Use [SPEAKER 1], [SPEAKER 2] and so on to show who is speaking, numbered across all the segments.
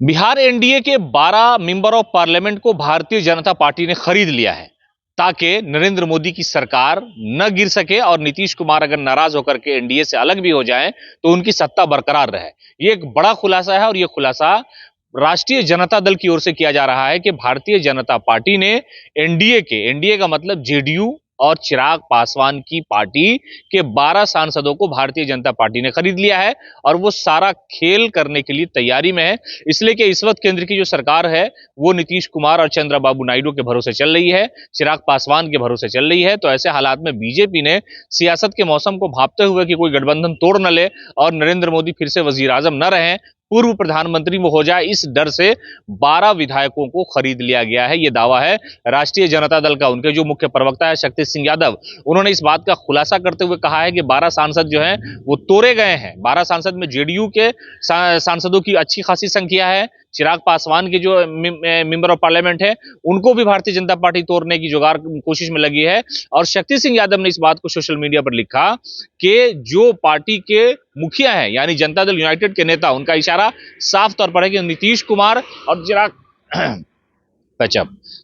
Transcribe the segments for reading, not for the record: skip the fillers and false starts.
[SPEAKER 1] Bihar NDA के 12 member of parliament को Bharatiya Janata party ने खरीद लिया है ताकि नरेंद्र मोदी की सरकार न गिर सके और नीतीश कुमार अगर नाराज होकर के एनडीए से अलग भी हो जाएं तो उनकी सत्ता बरकरार रहे। ये एक बड़ा खुलासा है और ये खुलासा राष्ट्रीय जनता दल की ओर से किया जा रहा है कि भारतीय जनता पार्टी ने एनडीए का मतलब जेडीयू और चिराग पासवान की पार्टी के 12 सांसदों को भारतीय जनता पार्टी ने खरीद लिया है और वो सारा खेल करने के लिए तैयारी में है। इसलिए कि इस वक्त केंद्र की जो सरकार है वो नीतीश कुमार और चंद्रबाबू नायडू के भरोसे चल रही है, चिराग पासवान के भरोसे चल रही है। तो ऐसे हालात में बीजेपी ने सियासत के मौसम को भांपते हुए कि कोई गठबंधन तोड़ न ले और नरेंद्र मोदी फिर से वजीर आजम न रहे, पूर्व प्रधानमंत्री वो हो जाए, इस डर से 12 विधायकों को खरीद लिया गया है। ये दावा है राष्ट्रीय जनता दल का। उनके जो मुख्य प्रवक्ता है शक्ति सिंह यादव, उन्होंने इस बात का खुलासा करते हुए कहा है कि 12 सांसद जो हैं वो तोड़े गए हैं। 12 सांसद में जेडीयू के सांसदों की अच्छी खासी संख्या है, चिराग पासवान के जो मेंबर ऑफ पार्लियामेंट है उनको भी भारतीय जनता पार्टी तोड़ने की जुगाड़ कोशिश में लगी है। और शक्ति सिंह यादव ने इस बात को सोशल मीडिया पर लिखा कि जो पार्टी के मुखिया हैं यानी जनता दल यूनाइटेड के नेता, उनका इशारा साफ तौर पर है कि नीतीश कुमार और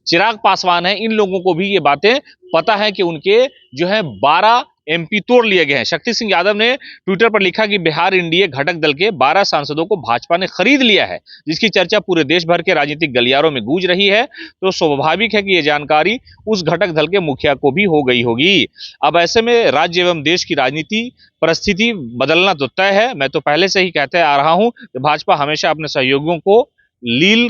[SPEAKER 1] चिराग पासवान है, इन लोगों को भी ये बातें पता है कि उनके जो है 12 एमपी तोड़ लिए गए हैं। शक्ति सिंह यादव ने ट्विटर पर लिखा कि बिहार एनडीए घटक दल के 12 सांसदों को भाजपा ने खरीद लिया है, जिसकी चर्चा पूरे देश भर के राजनीतिक गलियारों में गूंज रही है। तो स्वाभाविक है कि यह जानकारी उस घटक दल के मुखिया को भी हो गई होगी। अब ऐसे में राज्य एवं देश की राजनीति परिस्थिति बदलना तो तय है। मैं तो पहले से ही कहते आ रहा हूं कि भाजपा हमेशा अपने सहयोगियों को लीला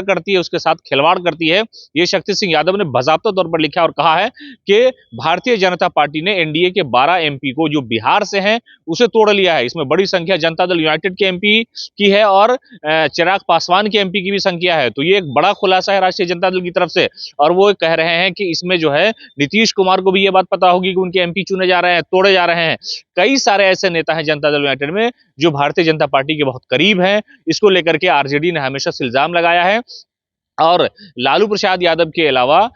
[SPEAKER 1] करती है, उसके साथ खिलवाड़ करती है। ये शक्ति सिंह यादव ने बाकायदा तौर पर लिखा और कहा है कि भारतीय जनता पार्टी ने एनडीए के 12 एमपी को जो बिहार से हैं उसे तोड़ लिया है। इसमें बड़ी संख्या जनता दल यूनाइटेड के एमपी की है और चिराग पासवान के एमपी की भी संख्या है। तो ये एक बड़ा खुलासा है राष्ट्रीय जनता दल की तरफ से और वो कह रहे हैं कि इसमें जो है नीतीश कुमार को भी ये बात पता होगी कि उनके एमपी चुने जा रहे हैं, तोड़े जा रहे हैं। कई सारे ऐसे नेता हैं जनता दल यूनाइटेड में जो भारतीय जनता पार्टी के बहुत करीब हैं। इसको लेकर के आरजेडी ने हमेशा से इल्जाम लगाया है और लालू प्रसाद यादव के अलावा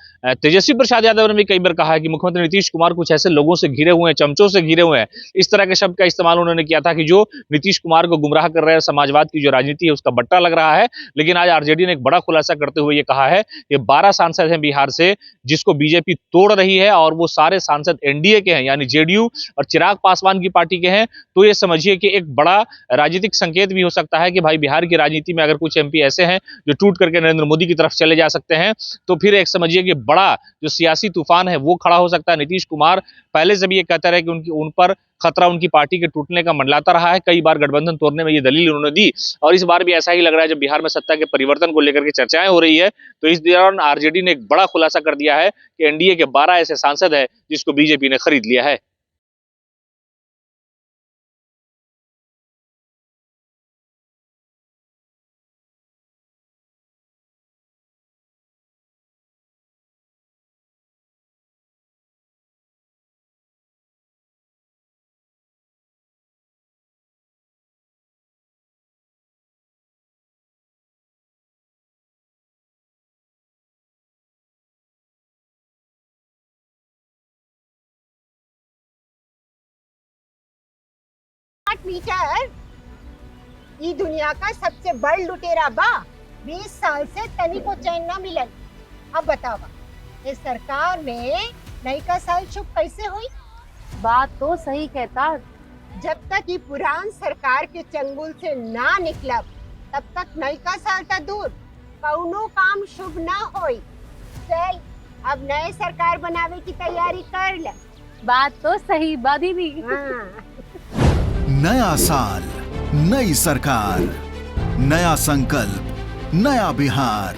[SPEAKER 1] तेजस्वी प्रसाद यादव ने भी कई बार कहा है कि मुख्यमंत्री नीतीश कुमार कुछ ऐसे लोगों से घिरे हुए हैं, चमचों से घिरे हुए हैं। इस तरह के शब्द का इस्तेमाल उन्होंने किया था कि जो नीतीश कुमार को गुमराह कर रहे हैं, समाजवाद की जो राजनीति है उसका बट्टा लग रहा है। लेकिन आज आरजेडी ने एक बड़ा खुलासा करते हुए ये कहा है कि 12 सांसद हैं बिहार से जिसको बीजेपी तोड़ रही है और वो सारे सांसद एनडीए के हैं यानी जेडीयू और चिराग पासवान की पार्टी के हैं। तो ये समझिए कि एक बड़ा राजनीतिक संकेत भी हो सकता है कि भाई बिहार की राजनीति में अगर कुछ एमपी ऐसे हैं जो टूट करके नरेंद्र मोदी की तरफ चले जा सकते हैं तो फिर एक समझिए कि बड़ा जो सियासी तूफान है वो खड़ा हो सकता है। नीतीश कुमार पहले से भी ये कहता रहे कि उन पर खतरा उनकी पार्टी के टूटने का मंडलाता रहा है। कई बार गठबंधन तोड़ने में ये दलील उन्होंने दी और इस बार भी ऐसा ही लग रहा है जब बिहार में सत्ता के परिवर्तन को लेकर के चर्चाएं हो रही है तो इस दौरान आरजेडी ने एक बड़ा खुलासा कर दिया है कि एनडीए के 12 ऐसे सांसद हैं जिसको बीजेपी ने खरीद लिया है।
[SPEAKER 2] मीटर ई दुनिया का सबसे बड़ लुटेरा बा। 20 साल से तनी को चैन ना मिलन। अब बतावा ये सरकार में नई का साल शुभ कैसे हुई?
[SPEAKER 3] बात तो सही कहता।
[SPEAKER 2] जब तक ये पुरान सरकार के चंगुल से ना निकलब तब तक नई का साल का दूर कौनो काम शुभ ना होई। चल अब नए सरकार बनावे की तैयारी कर ले।
[SPEAKER 3] बात तो सही बादी भी।
[SPEAKER 4] नया साल, नई सरकार, नया संकल्प, नया बिहार।